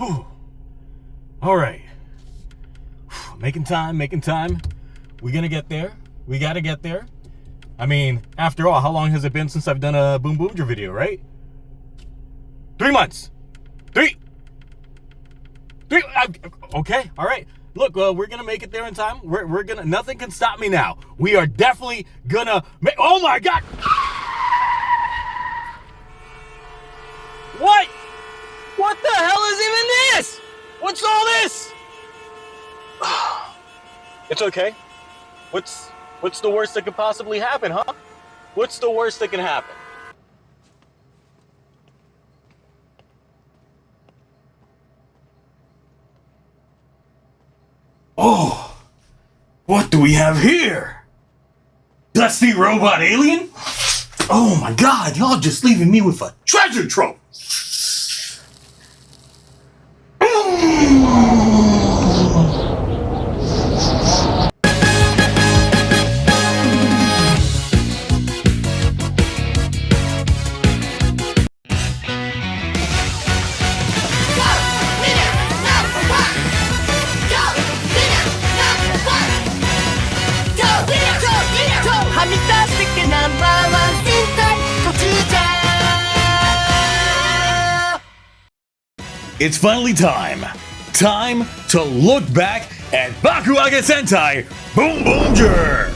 Whew. All right. Making time. We're gonna get there. We gotta get there. I mean, after all, how long has it been since I've done a BoonBoomger video, right? 3 months. Three. Okay, all right. Look, we're gonna make it there in time. We're gonna. Nothing can stop me now. We are definitely gonna make. Oh my God! What? What the hell is even this? What's all this? It's okay. What's the worst that could possibly happen, huh? What's the worst that can happen? Oh, what do we have here? Dusty robot alien? Oh my God, y'all just leaving me with a treasure trove. It's finally time to look back at Bakuage Sentai BoonBoomger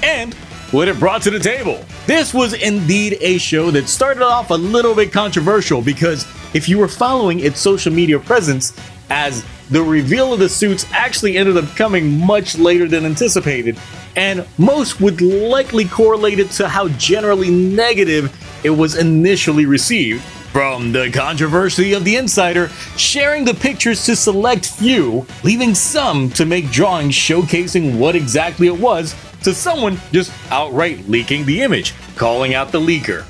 and what it brought to the table. This was indeed a show that started off a little bit controversial because if you were following its social media presence, as the reveal of the suits actually ended up coming much later than anticipated, and most would likely correlate it to how generally negative it was initially received. From the controversy of the insider sharing the pictures to select few, leaving some to make drawings showcasing what exactly it was, to someone just outright leaking the image, calling out the leaker,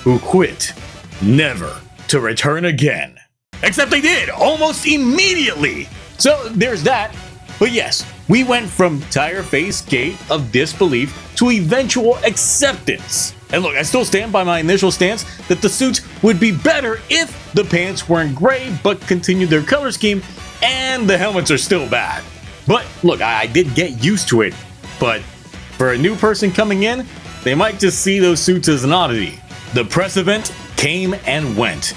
who quit, never to return again. Except they did, almost immediately! So there's that. But yes, we went from tire-faced gate of disbelief to eventual acceptance. And look, I still stand by my initial stance that the suits would be better if the pants weren't gray but continued their color scheme, and the helmets are still bad. But look, I did get used to it, but for a new person coming in, they might just see those suits as an oddity. The press event came and went,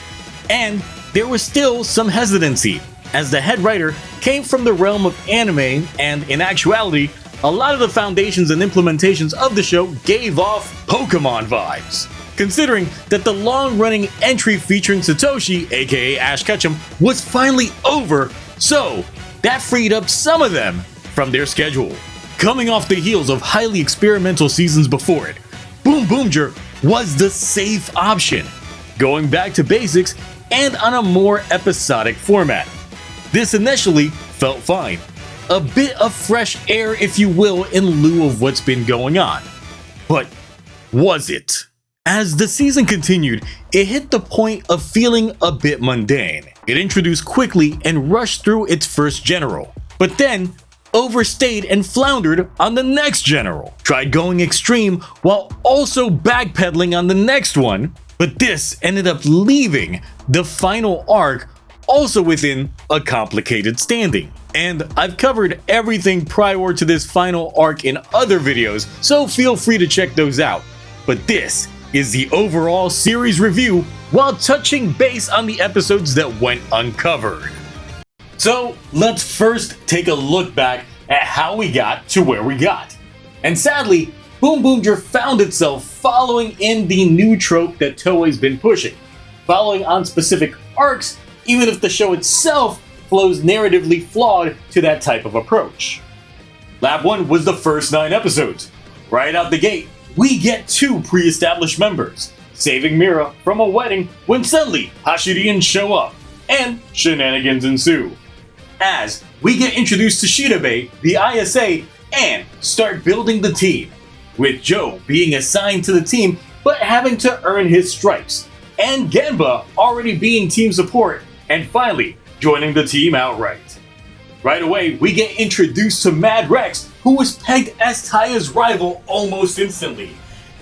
and there was still some hesitancy, as the head writer came from the realm of anime, and in actuality, a lot of the foundations and implementations of the show gave off Pokemon vibes. Considering that the long-running entry featuring Satoshi, aka Ash Ketchum, was finally over, so that freed up some of them from their schedule. Coming off the heels of highly experimental seasons before it, BoonBoomger was the safe option, going back to basics and on a more episodic format. This initially felt fine. A bit of fresh air, if you will, in lieu of what's been going on. But was it? As the season continued, it hit the point of feeling a bit mundane. It introduced quickly and rushed through its first general, but then overstayed and floundered on the next general. Tried going extreme while also backpedaling on the next one, but this ended up leaving the final arc also within a complicated standing. And I've covered everything prior to this final arc in other videos, so feel free to check those out. But this is the overall series review while touching base on the episodes that went uncovered. So let's first take a look back at how we got to where we got. And sadly, BoonBoomger found itself following in the new trope that Toei's been pushing, following on specific arcs even if the show itself flows narratively flawed to that type of approach. Lab 1 was the first 9 episodes. Right out the gate, we get 2 pre-established members, saving Mira from a wedding when suddenly Hashirians show up, and shenanigans ensue. As we get introduced to Shirabe, the ISA, and start building the team, with Joe being assigned to the team but having to earn his stripes, and Genba already being team support, and finally joining the team outright. Right away, we get introduced to Mad Rex, who was pegged as Taya's rival almost instantly.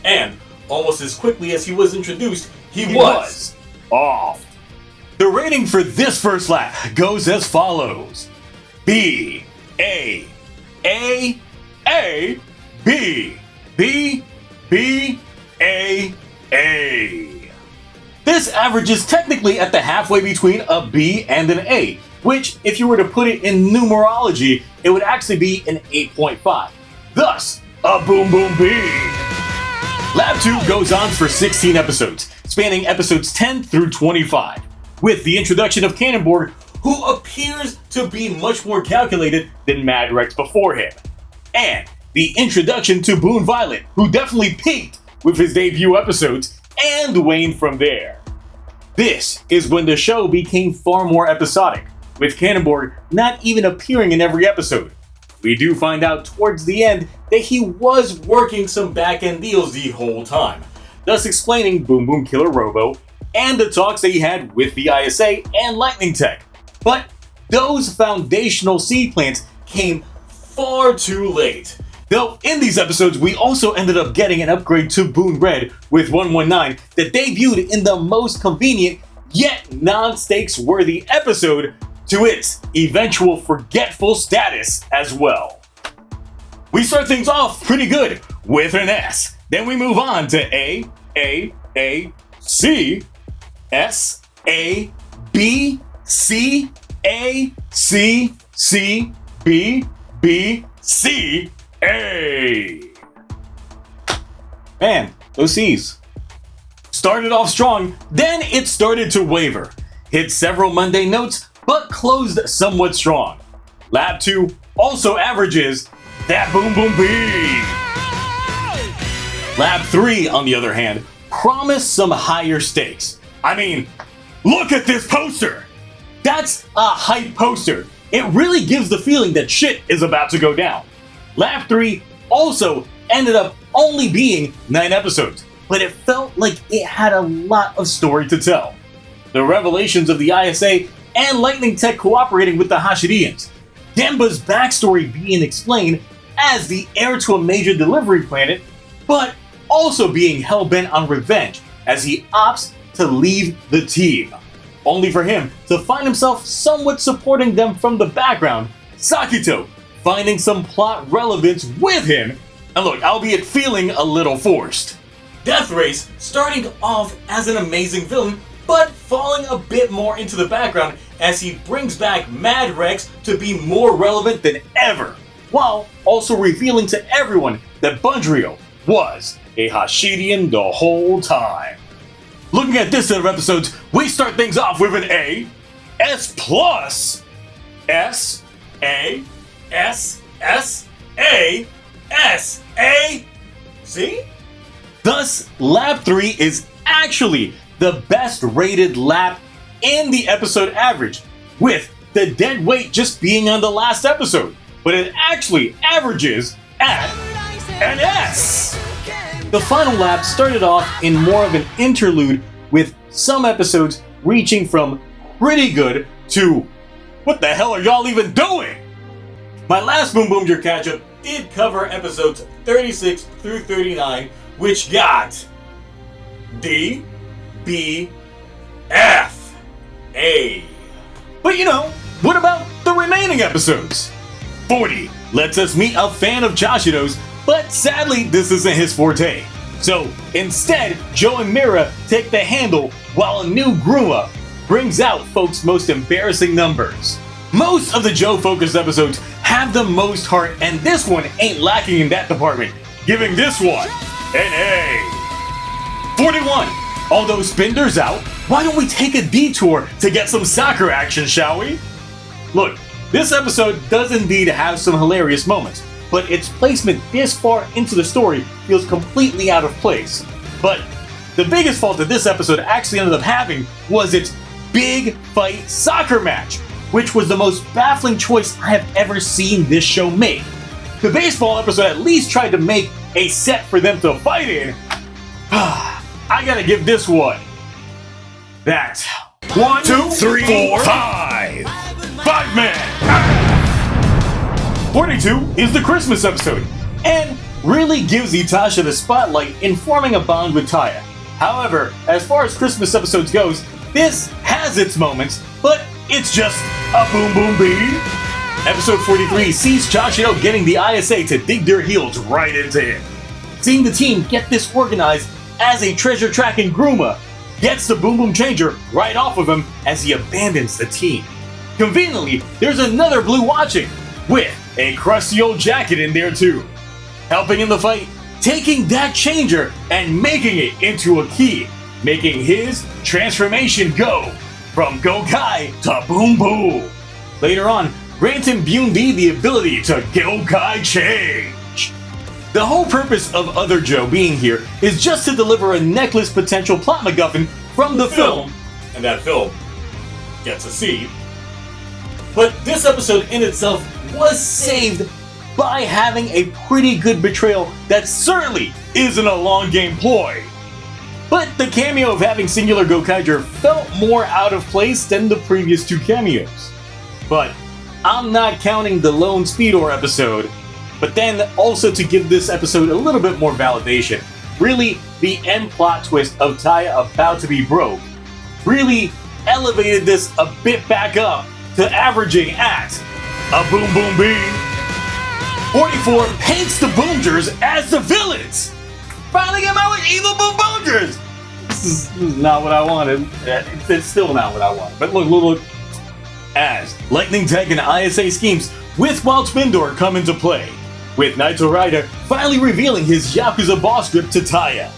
And almost as quickly as he was introduced, he was off. The rating for this first lap goes as follows. B, A, A, A, B, B, B, A, A. This average is technically at the halfway between a B and an A, which, if you were to put it in numerology, it would actually be an 8.5. Thus, a Boom Boom B. Lab 2 goes on for 16 episodes, spanning episodes 10 through 25, with the introduction of Cannonborg, who appears to be much more calculated than Mad Rex before him, and the introduction to Boon Violet, who definitely peaked with his debut episodes and waned from there. This is when the show became far more episodic, with Cannonborg not even appearing in every episode. We do find out towards the end that he was working some back-end deals the whole time, thus explaining Boom Boom Killer Robo and the talks that he had with the ISA and Lightning Tech. But those foundational seed plants came far too late. Though in these episodes, we also ended up getting an upgrade to Boon Red with 119 that debuted in the most convenient yet non-stakes worthy episode to its eventual forgetful status as well. We start things off pretty good with an S. Then we move on to A, C, S, A, B, C, A, C, C, B, B, C, A. Man, those C's. Started off strong, then it started to waver. Hit several Monday notes, but closed somewhat strong. Lab 2 also averages that Boom Boom B. Lab 3, on the other hand, promised some higher stakes. I mean, look at this poster! That's a hype poster. It really gives the feeling that shit is about to go down. Lab 3 also ended up only being 9 episodes, but it felt like it had a lot of story to tell. The revelations of the ISA and Lightning Tech cooperating with the Hashidians, Demba's backstory being explained as the heir to a major delivery planet, but also being hell-bent on revenge as he opts to leave the team, only for him to find himself somewhat supporting them from the background, Sakito finding some plot relevance with him, and look, albeit feeling a little forced. Death Race starting off as an amazing villain, but falling a bit more into the background as he brings back Mad Rex to be more relevant than ever, while also revealing to everyone that Bundrio was a Hashidian the whole time. Looking at this set of episodes, we start things off with an A, S plus, S, A, S, S, A, S, A, see? Thus, Lab 3 is actually the best rated lap in the episode average, with the dead weight just being on the last episode, but it actually averages at an S. The final lap started off in more of an interlude, with some episodes reaching from pretty good to what the hell are y'all even doing? My last BoonBoomger catch-up did cover episodes 36 through 39, which got D, B, F, A. But you know, what about the remaining episodes? 40 lets us meet a fan of Chashido's, but sadly this isn't his forte. So instead, Joe and Mira take the handle while a new Gruma brings out folks' most embarrassing numbers. Most of the Joe-focused episodes have the most heart, and this one ain't lacking in that department, giving this one an A. 41. Although Spinder's out, why don't we take a detour to get some soccer action, shall we? Look, this episode does indeed have some hilarious moments, but its placement this far into the story feels completely out of place. But the biggest fault that this episode actually ended up having was its big fight soccer match, which was the most baffling choice I have ever seen this show make. The baseball episode at least tried to make a set for them to fight in. I gotta give this one that 1, 2, 3, 4, 5. 5 men. 42 is the Christmas episode, and really gives Itasha the spotlight in forming a bond with Taya. However, as far as Christmas episodes goes, this has has its moments, but it's just a boom boom bean. Episode 43 sees Chashiro getting the ISA to dig their heels right into him. Seeing the team get this organized as a treasure tracking Gruma gets the Boom Boom Changer right off of him as he abandons the team. Conveniently, there's another Blue watching, with a crusty old jacket in there too. Helping in the fight, taking that changer and making it into a key, making his transformation go from Gokai to Boom Boom. Later on, granting BoonD the ability to Gokai change. The whole purpose of Other Joe being here is just to deliver a necklace potential plot MacGuffin from the film, and that film gets a seed. But this episode in itself was saved by having a pretty good betrayal that certainly isn't a long game ploy. But the cameo of having Singular Gokaiger felt more out of place than the previous two cameos. But I'm not counting the Lone Speedor episode, but then also to give this episode a little bit more validation. Really, the end plot twist of Taya about to be broke really elevated this a bit back up to averaging at a Boom Boom Bean. 44 paints the Boomgers as the villains. Finally came out with evil BoonBoomgers. This is not what I wanted. It's still not what I wanted. But look. As Lightning Tech and ISA schemes with Wild Spindor come into play, with Naito Rider finally revealing his Yakuza boss grip to Taya,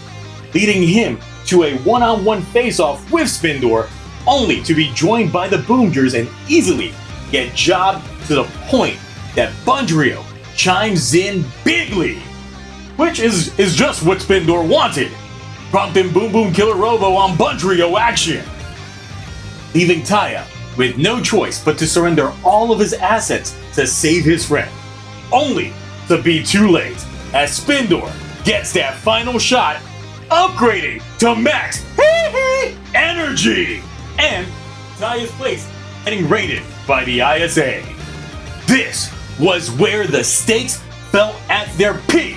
leading him to a one-on-one face-off with Spindor, only to be joined by the Boomgers and easily get jobbed to the point that Bunjiro chimes in bigly, which is just what Spindor wanted, prompting Boom Boom Killer Robo on Bunjiro action, leaving Taya with no choice but to surrender all of his assets to save his friend, only to be too late as Spindor gets that final shot, upgrading to max energy, and Taya's place getting raided by the ISA. This was where the stakes felt at their peak,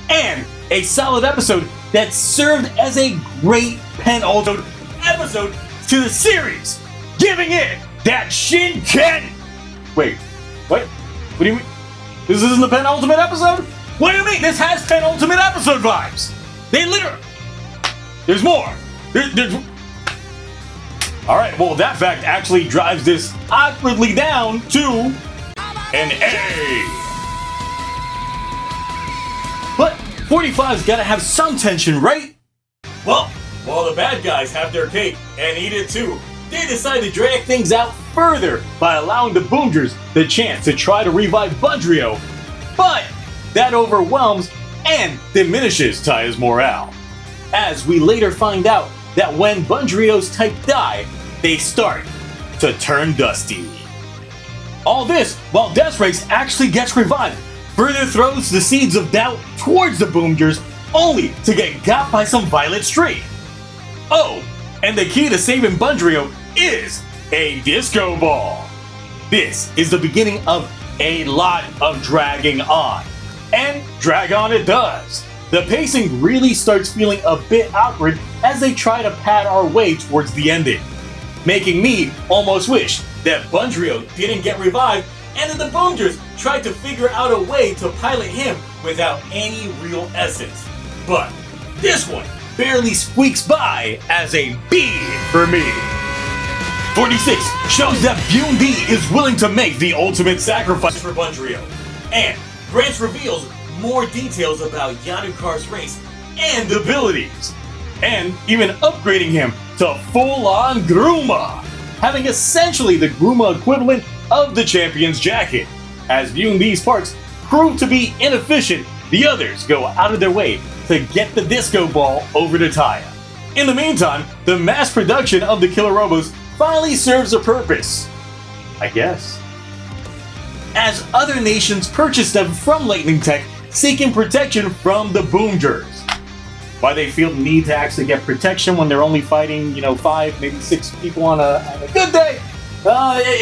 and a solid episode that served as a great penultimate episode to the series, giving it that Shinken. Wait, what? What do you mean? This isn't the penultimate episode? What do you mean? This has penultimate episode vibes. They literally. There's more. There's. All right. Well, that fact actually drives this awkwardly down to an A. But 45's got to have some tension, right? Well, while the bad guys have their cake and eat it too, they decide to drag things out further by allowing the Boomgers the chance to try to revive Bunjiro, but that overwhelms and diminishes Taya's morale, as we later find out that when Bunjiro's type die, they start to turn dusty. All this while Deathrace actually gets revived, further throws the seeds of doubt towards the Boomgers, only to get got by some Violet Streak. Oh, and the key to saving Bunjiro is a disco ball. This is the beginning of a lot of dragging on. And drag on it does. The pacing really starts feeling a bit awkward as they try to pad our way towards the ending, making me almost wish that Bunjiro didn't get revived and that the Boomgers tried to figure out a way to pilot him without any real essence. But this one barely squeaks by as a B for me. 46 shows that BoonD is willing to make the ultimate sacrifice for Bunjiro, and Grants reveals more details about Yadukar's race and abilities, and even upgrading him to full-on Gruma, having essentially the Gruma equivalent of the champion's jacket. As BoonD's parts prove to be inefficient, the others go out of their way to get the disco ball over to Taya. In the meantime, the mass production of the Killer Robos finally serves a purpose, I guess, as other nations purchase them from Lightning Tech, seeking protection from the Boomgers. Why they feel the need to actually get protection when they're only fighting, 5, maybe 6 people on a good day,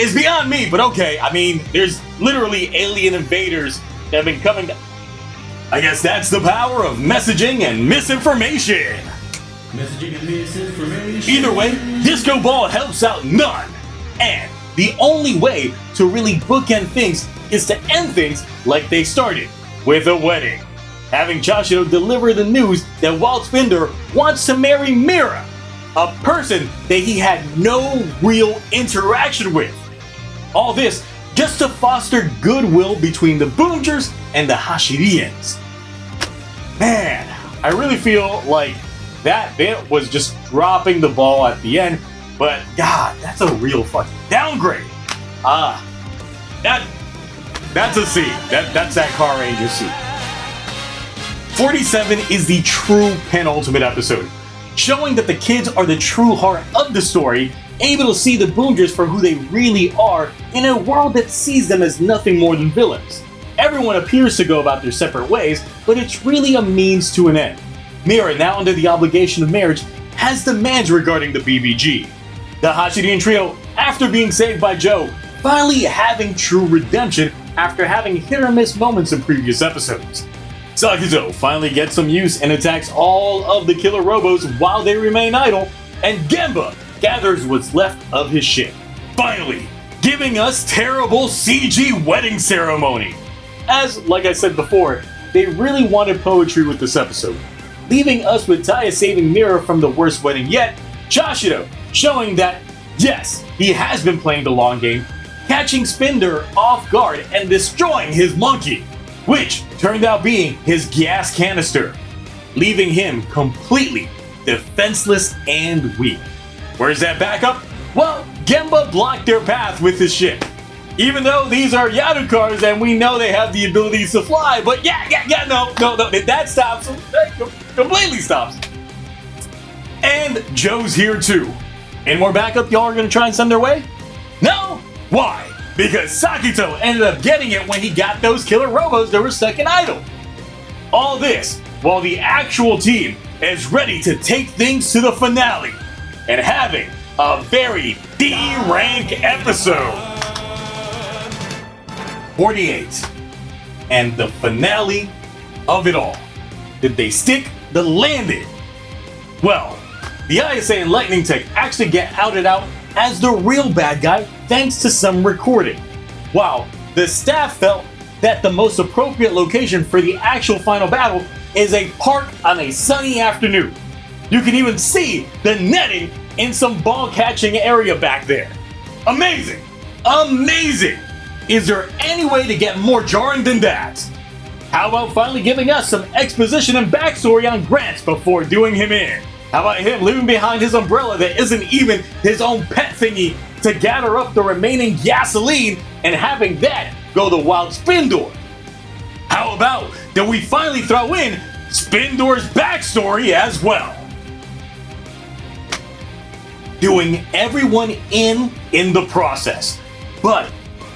is beyond me, but okay. I mean, there's literally alien invaders that have been coming. I guess that's the power of messaging and misinformation. Either way, Disco Ball helps out none. And the only way to really bookend things is to end things like they started, with a wedding. Having Chashiro deliver the news that Walt Spindor wants to marry Mira, a person that he had no real interaction with. All this just to foster goodwill between the Boomgers and the Hashirians. Man, I really feel like that bit was just dropping the ball at the end, but God, that's a real fucking downgrade. That's a C. That's that Car Ranger C. 47 is the true penultimate episode, showing that the kids are the true heart of the story, able to see the Boomgers for who they really are in a world that sees them as nothing more than villains. Everyone appears to go about their separate ways, but it's really a means to an end. Mira, now under the obligation of marriage, has demands regarding the BBG. The Hashirian trio, after being saved by Joe, finally having true redemption after having hit-or-miss moments in previous episodes. Sakito finally gets some use and attacks all of the killer robos while they remain idle, and Gemba gathers what's left of his ship, finally giving us terrible CG wedding ceremony. As, like I said before, they really wanted poetry with this episode, leaving us with Taya saving Mira from the worst wedding yet, Chashiro showing that, yes, he has been playing the long game, catching Spindor off guard and destroying his monkey, which turned out being his gas canister, leaving him completely defenseless and weak. Where's that backup? Well, Gemba blocked their path with his ship. Even though these are Yaru cars and we know they have the abilities to fly, but no, that stops them. That completely stops them. And Joe's here too. Any more backup y'all are gonna try and send their way? No? Why? Because Sakito ended up getting it when he got those killer robos that were stuck in idle. All this while the actual team is ready to take things to the finale and having a very D-rank episode. 48. And the finale of it all. Did they stick the landing? Well, the ISA and Lightning Tech actually get outed out as the real bad guy thanks to some recording, while the staff felt that the most appropriate location for the actual final battle is a park on a sunny afternoon. You can even see the netting in some ball catching area back there. Amazing! Amazing! Is there any way to get more jarring than that? How about finally giving us some exposition and backstory on Grant before doing him in? How about him leaving behind his umbrella that isn't even his own pet thingy to gather up the remaining gasoline and having that go to Wild Spindor? How about that we finally throw in Spindor's backstory as well? Doing everyone in the process. But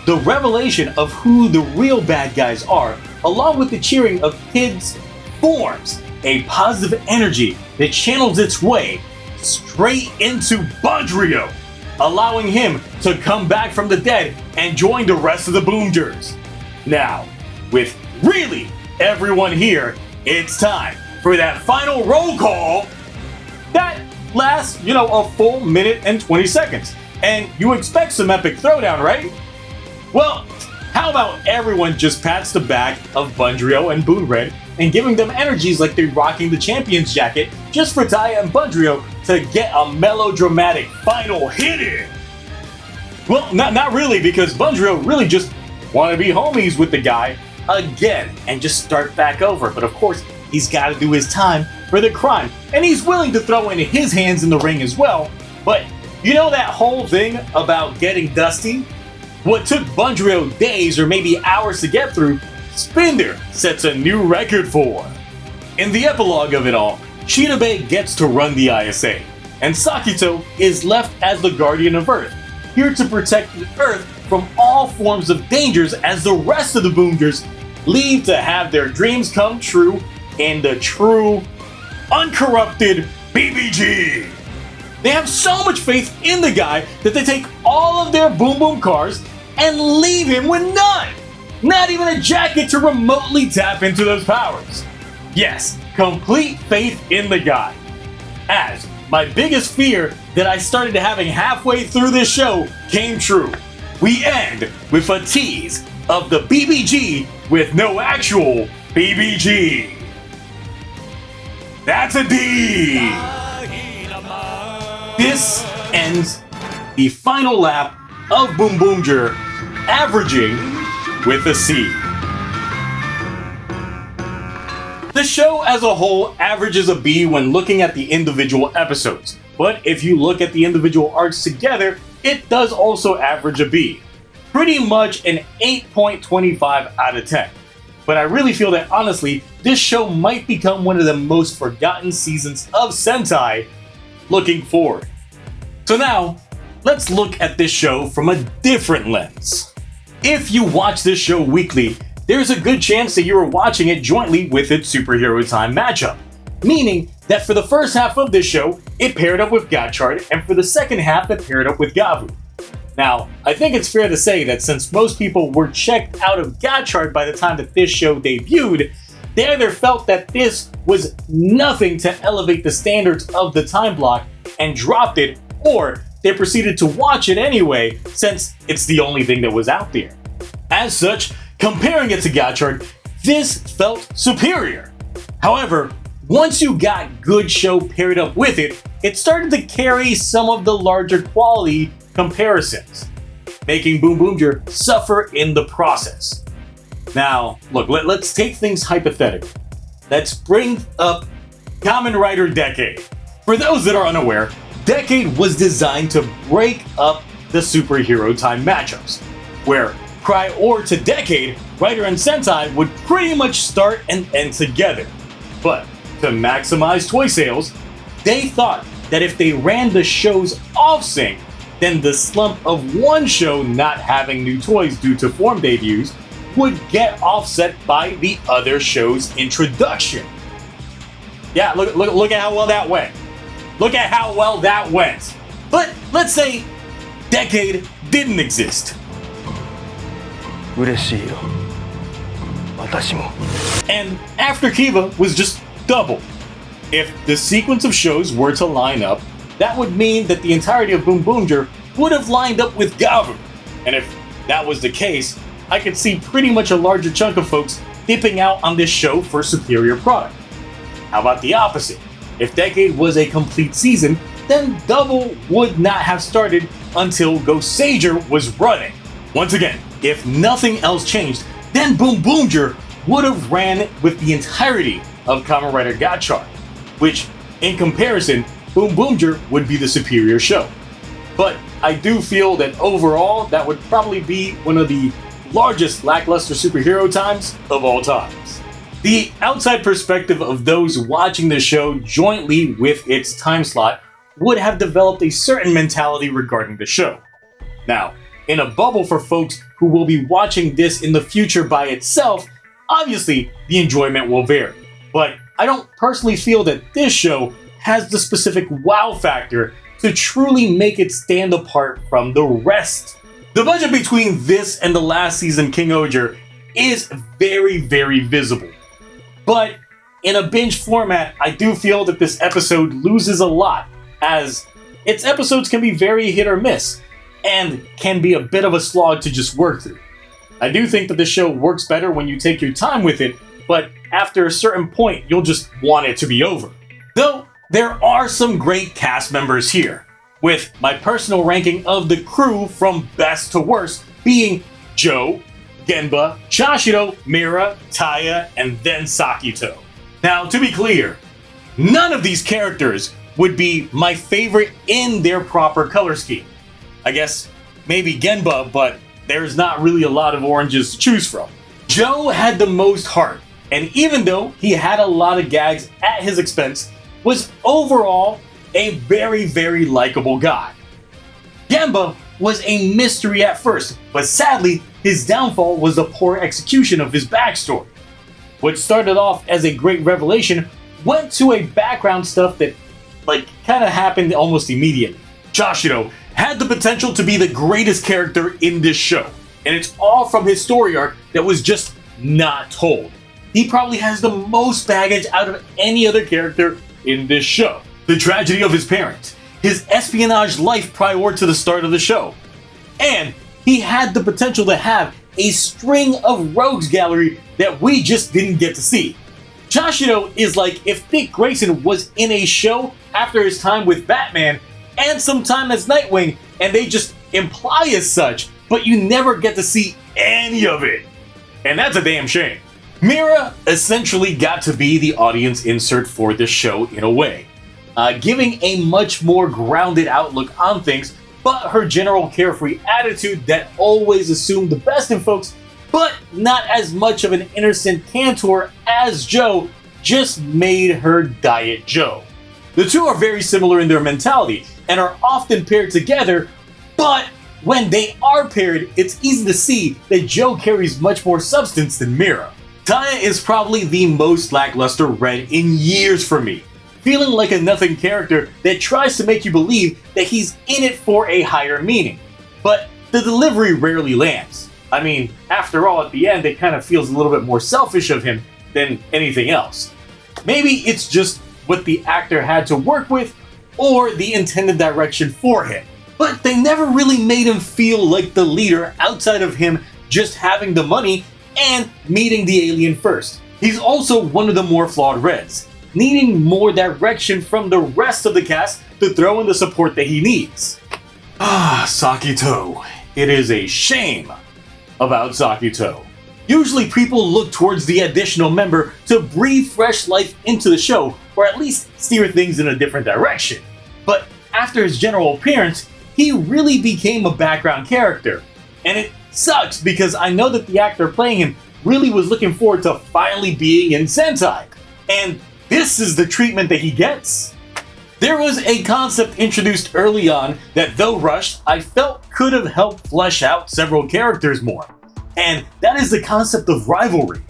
the revelation of who the real bad guys are, along with the cheering of kids, forms a positive energy that channels its way straight into Bandrio, allowing him to come back from the dead and join the rest of the Boomgers. Now, with really everyone here, it's time for that final roll call that lasts, a full minute and 20 seconds. And you expect some epic throwdown, right? Well, how about everyone just pats the back of Bandrio and Boonred and giving them energies like they're rocking the champion's jacket just for Taya and Bandrio to get a melodramatic final hit in? Well, not really, because Bandrio really just want to be homies with the guy again and just start back over. But of course, he's got to do his time for the crime, and he's willing to throw in his hands in the ring as well. But you know that whole thing about getting dusty? What took Bandrio days or maybe hours to get through, Spindor sets a new record for. In the epilogue of it all, Shirabe gets to run the ISA, and Sakito is left as the Guardian of Earth, here to protect the Earth from all forms of dangers as the rest of the Boomgers leave to have their dreams come true in the true, uncorrupted BBG. They have so much faith in the guy that they take all of their Boom Boom cars and leave him with none. Not even a jacket to remotely tap into those powers. Yes, complete faith in the guy. as my biggest fear that I started having halfway through this show came true. We end with a tease of the BBG with no actual BBG. That's a D! This ends the final lap of BoonBoomger, averaging with a C. The show as a whole averages a B when looking at the individual episodes, but if you look at the individual arcs together, it does also average a B. Pretty much an 8.25 out of 10. But I really feel that honestly, this show might become one of the most forgotten seasons of Sentai looking forward. So now, let's look at this show from a different lens. If you watch this show weekly, there's a good chance that you are watching it jointly with its Superhero Time matchup. Meaning that for the first half of this show, it paired up with Gotchard, and for the second half, it paired up with Gavu. Now, I think it's fair to say that since most people were checked out of Gotchard by the time that this show debuted, they either felt that this was nothing to elevate the standards of the time block and dropped it, or they proceeded to watch it anyway since it's the only thing that was out there. As such, comparing it to Gotchard, this felt superior. However, once you got good show paired up with it, it started to carry some of the larger quality comparisons, making BoonBoomger suffer in the process. Now, look, let's take things hypothetical. Let's bring up Kamen Rider Decade. For those that are unaware, Decade was designed to break up the Superhero Time matchups, where prior to Decade, Rider and Sentai would pretty much start and end together. But to maximize toy sales, they thought that if they ran the shows off sync, then the slump of one show not having new toys due to form debuts would get offset by the other show's introduction. Yeah, look at how well that went. Look at how well that went. But let's say Decade didn't exist. And After Kiva was just double. If the sequence of shows were to line up, that would mean that the entirety of BoonBoomger would have lined up with Gavu. And if that was the case, I could see pretty much a larger chunk of folks dipping out on this show for superior product. How about the opposite? If Decade was a complete season, then Double would not have started until Goseiger was running. Once again, if nothing else changed, then BoonBoomger would have ran with the entirety of Kamen Rider Gotchard, which, in comparison, BoonBoomger would be the superior show. But I do feel that overall, that would probably be one of the largest lackluster superhero times of all times. The outside perspective of those watching the show jointly with its time slot would have developed a certain mentality regarding the show. Now, in a bubble for folks who will be watching this in the future by itself, obviously the enjoyment will vary. But I don't personally feel that this show has the specific wow factor to truly make it stand apart from the rest. The budget between this and the last season King Oger is very, very visible. But in a binge format, I do feel that this episode loses a lot, as its episodes can be very hit or miss, and can be a bit of a slog to just work through. I do think that the show works better when you take your time with it, but after a certain point, you'll just want it to be over. Though, there are some great cast members here, with my personal ranking of the crew from best to worst being Joe, Genba, Chashiro, Mira, Taya, and then Sakito. Now, to be clear, none of these characters would be my favorite in their proper color scheme. I guess maybe Genba, but there's not really a lot of oranges to choose from. Joe had the most heart, and even though he had a lot of gags at his expense, was overall a very, very likable guy. Genba was a mystery at first, but sadly, his downfall was the poor execution of his backstory. What started off as a great revelation went to a background stuff that kind of happened almost immediately. Chashiro had the potential to be the greatest character in this show, and it's all from his story arc that was just not told. He probably has the most baggage out of any other character in this show. the tragedy of his parents, his espionage life prior to the start of the show, and he had the potential to have a string of rogues gallery that we just didn't get to see. Shashiro is like if Dick Grayson was in a show after his time with Batman and some time as Nightwing, and they just imply as such, but you never get to see any of it. And that's a damn shame. Mira essentially got to be the audience insert for this show in a way, giving a much more grounded outlook on things, but her general carefree attitude that always assumed the best in folks, but not as much of an innocent cantor as Joe, just made her Diet Joe. The two are very similar in their mentality and are often paired together, but when they are paired, it's easy to see that Joe carries much more substance than Mira. Taya is probably the most lackluster read in years for me, feeling like a nothing character that tries to make you believe that he's in it for a higher meaning, but the delivery rarely lands. I mean, after all, at the end, it kind of feels a little bit more selfish of him than anything else. Maybe it's just what the actor had to work with or the intended direction for him, but they never really made him feel like the leader outside of him just having the money and meeting the alien first. He's also one of the more flawed Reds, needing more direction from the rest of the cast to throw in the support that he needs. Sakito. It is a shame about Sakito. Usually people look towards the additional member to breathe fresh life into the show, or at least steer things in a different direction. But after his general appearance, he really became a background character. And it sucks because I know that the actor playing him really was looking forward to finally being in Sentai. And this is the treatment that he gets. There was a concept introduced early on that, though rushed, I felt could have helped flesh out several characters more. And that is the concept of rivalry.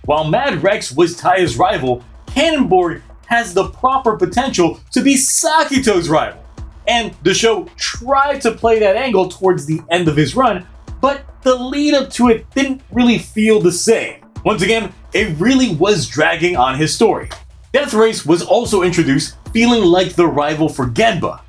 While Mad Rex was Taya's rival, Cannonboard has the proper potential to be Sakito's rival. And the show tried to play that angle towards the end of his run, but the lead up to it didn't really feel the same. Once again, it really was dragging on his story. Death Race was also introduced feeling like the rival for Genba,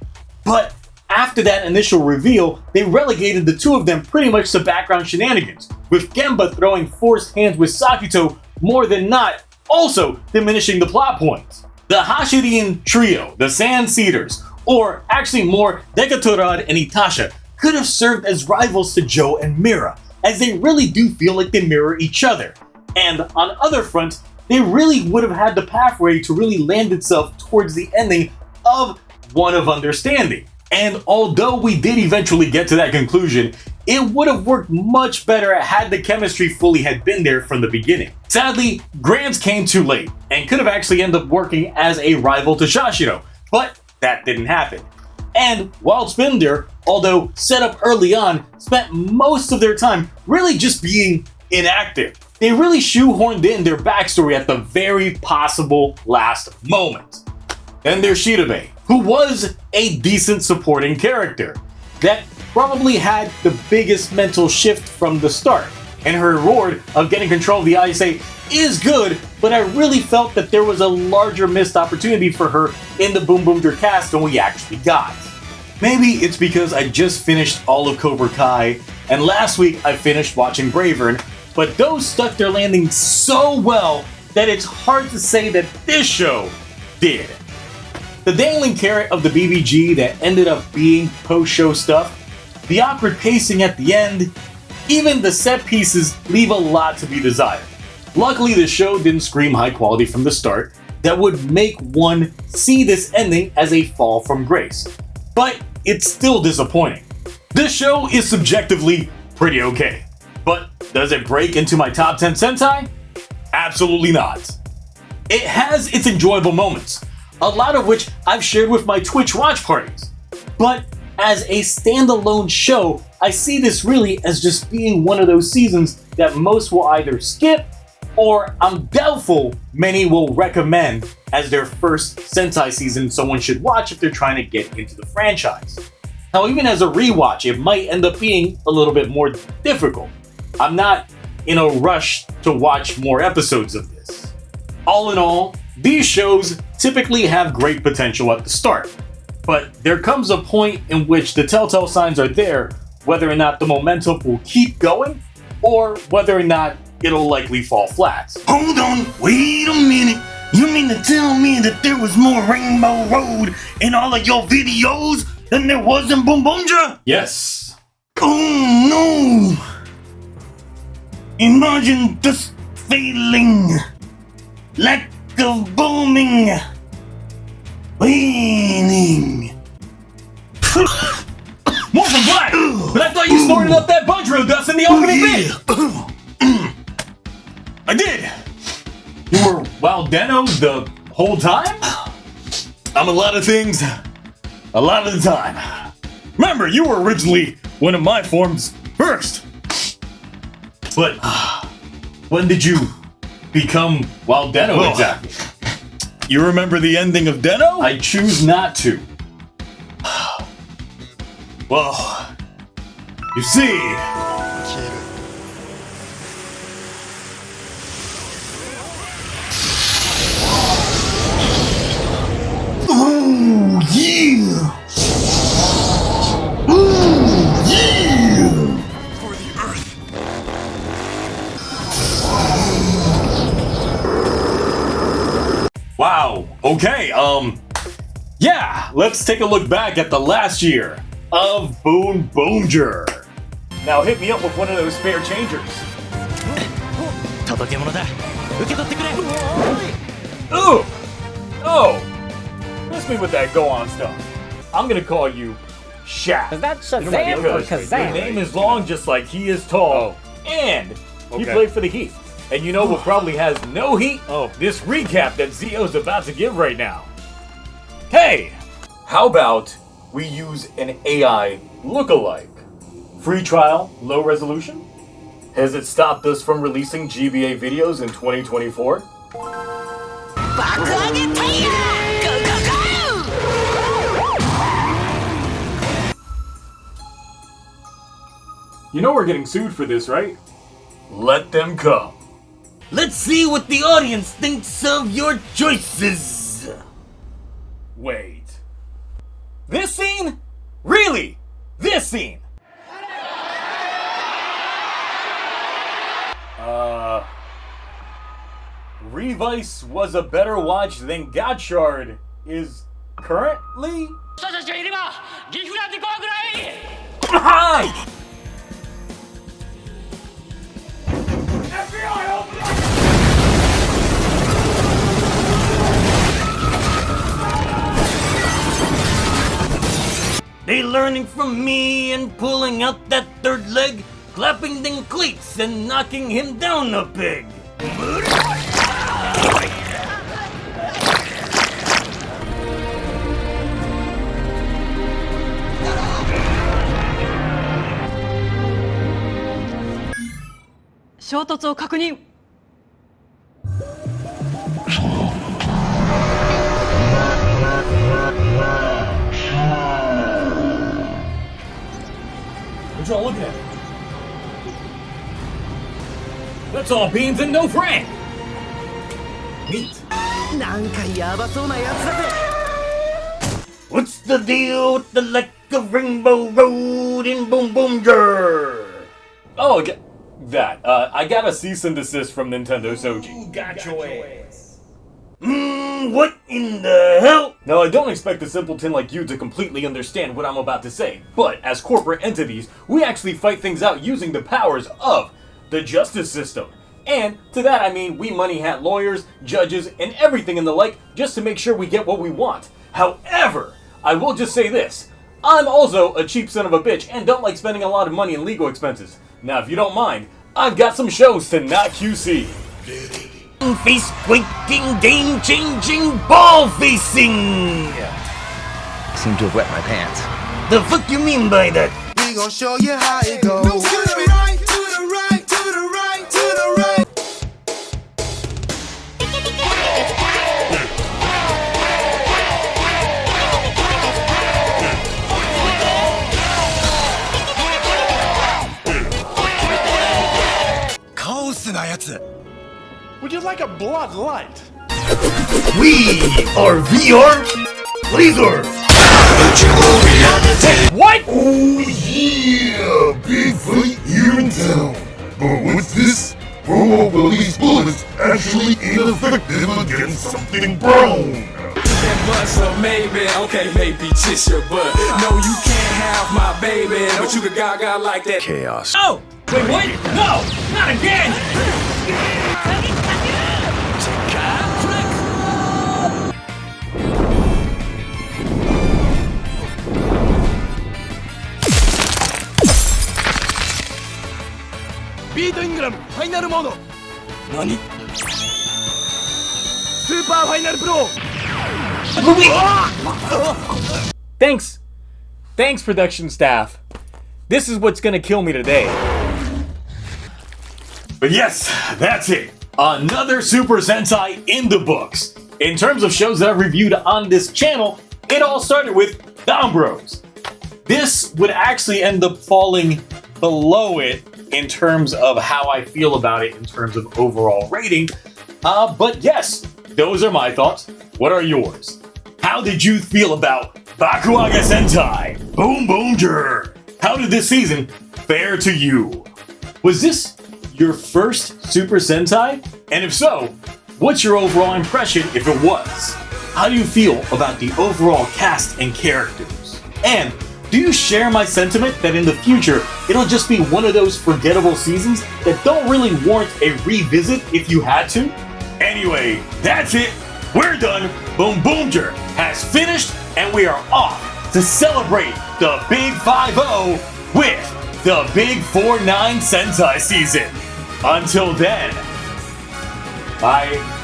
but after that initial reveal, they relegated the two of them pretty much to background shenanigans, with Genba throwing forced hands with Sakito more than not, also diminishing the plot points. The Hashirian trio, the Sand Cedars, or actually more Dekatorad and Itasha, could have served as rivals to Joe and Mira, as they really do feel like they mirror each other. And on other fronts, they really would have had the pathway to really land itself towards the ending of One of Understanding. And although we did eventually get to that conclusion, it would have worked much better had the chemistry fully had been there from the beginning. Sadly, Grants came too late, and could have actually ended up working as a rival to Shashiro, but that didn't happen. And Wild Spinner, although set up early on, spent most of their time really just being inactive. They really shoehorned in their backstory at the very possible last moment. Then there's Shirabe, who was a decent supporting character that probably had the biggest mental shift from the start. And her reward of getting control of the ISA is good, but I really felt that there was a larger missed opportunity for her in the BoonBoomger cast than we actually got. Maybe it's because I just finished all of Cobra Kai, and last week I finished watching Bravern, but those stuck their landing so well that it's hard to say that this show did. The dangling carrot of the BBG that ended up being post-show stuff, the awkward pacing at the end, even the set pieces leave a lot to be desired. Luckily, the show didn't scream high quality from the start that would make one see this ending as a fall from grace. But it's still disappointing. This show is subjectively pretty okay. But does it break into my top 10 Sentai? Absolutely not. It has its enjoyable moments, a lot of which I've shared with my Twitch watch parties. But as a standalone show, I see this really as just being one of those seasons that most will either skip, or I'm doubtful many will recommend as their first Sentai season someone should watch if they're trying to get into the franchise. Now, even as a rewatch, it might end up being a little bit more difficult. I'm not in a rush to watch more episodes of this. All in all, These shows typically have great potential at the start, but there comes a point in which the telltale signs are there whether or not the momentum will keep going or whether or not it'll likely fall flat. Hold on, wait a minute. You mean to tell me that there was more Rainbow Road in all of your videos than there was in BoonBoomger? Yes. Oh no! Imagine this failing, lack of booming, waning. Morphin Black! But I thought you snorted up that Bunchro dust in the opening bit! I did! You were Waldeno the whole time? I'm a lot of things, a lot of the time. Remember, you were originally one of my forms first. But when did you become Waldeno exactly? You remember the ending of Deno? I choose not to. Well, you see... Oh yeah! Oh yeah! For the Earth. Wow, okay, yeah, let's take a look back at the last year of BoonBoomger. Now hit me up with one of those spare changers. Ooh! Oh! Miss me with that go-on stuff. I'm gonna call you Shaq. Is that Shazam or Kazam? Your name is long just like he is tall. And you play for the Heat. And you know what probably has no heat? This recap that Zio's about to give right now. Hey! How about we use an AI lookalike? Free trial, low resolution? Has it stopped us from releasing GBA videos in 2024? You know we're getting sued for this, right? Let them come. Let's see what the audience thinks of your choices. Wait. This scene? Really? This scene? Revice was a better watch than Godshard is currently? Hi! They learning from me and pulling out that third leg, clapping them cleats and knocking him down a peg. What y'all looking at? That's all beans and no Frank! Neat. What's the deal with the lack of Rainbow Road in BoonBoomger? Oh, I got a cease and desist from Nintendo Soji. Got your ass. What in the hell? Now, I don't expect a simpleton like you to completely understand what I'm about to say, but as corporate entities, we actually fight things out using the powers of the justice system. And to that I mean we money hat lawyers, judges, and everything and the like just to make sure we get what we want. However, I will just say this. I'm also a cheap son of a bitch and don't like spending a lot of money in legal expenses. Now, if you don't mind, I've got some shows to not QC. Face-quaking, game-changing, ball-facing! Seem to have wet my pants. The fuck you mean by that? We gon' show you how it goes. To the right, to the right, to the right, to the right. Would you like a blood light? We are VR Lasers! What? Oh yeah! Big fight here in town. But what's this? Promo Willie's bullets actually ineffective against something brown. But so maybe, okay, maybe kiss your butt. No, you can't have my baby, but you could gaga like that. Chaos. Oh! Wait, what? No! Not again! Thanks. Thanks, production staff. This is what's gonna kill me today. But yes, that's it. Another Super Sentai in the books. In terms of shows that I've reviewed on this channel, it all started with DonBros. This would actually end up falling below it in terms of how I feel about it in terms of overall rating. But yes, those are my thoughts. What are yours? How did you feel about Bakuage Sentai BoonBoomger? How did this season fare to you? Was this your first Super Sentai? And if so, what's your overall impression if it was? How do you feel about the overall cast and characters? And do you share my sentiment that in the future, it'll just be one of those forgettable seasons that don't really warrant a revisit if you had to? Anyway, that's it. We're done. BoonBoomger has finished, and we are off to celebrate the Big 5-0 with the Big 4-9 Sentai season. Until then, bye.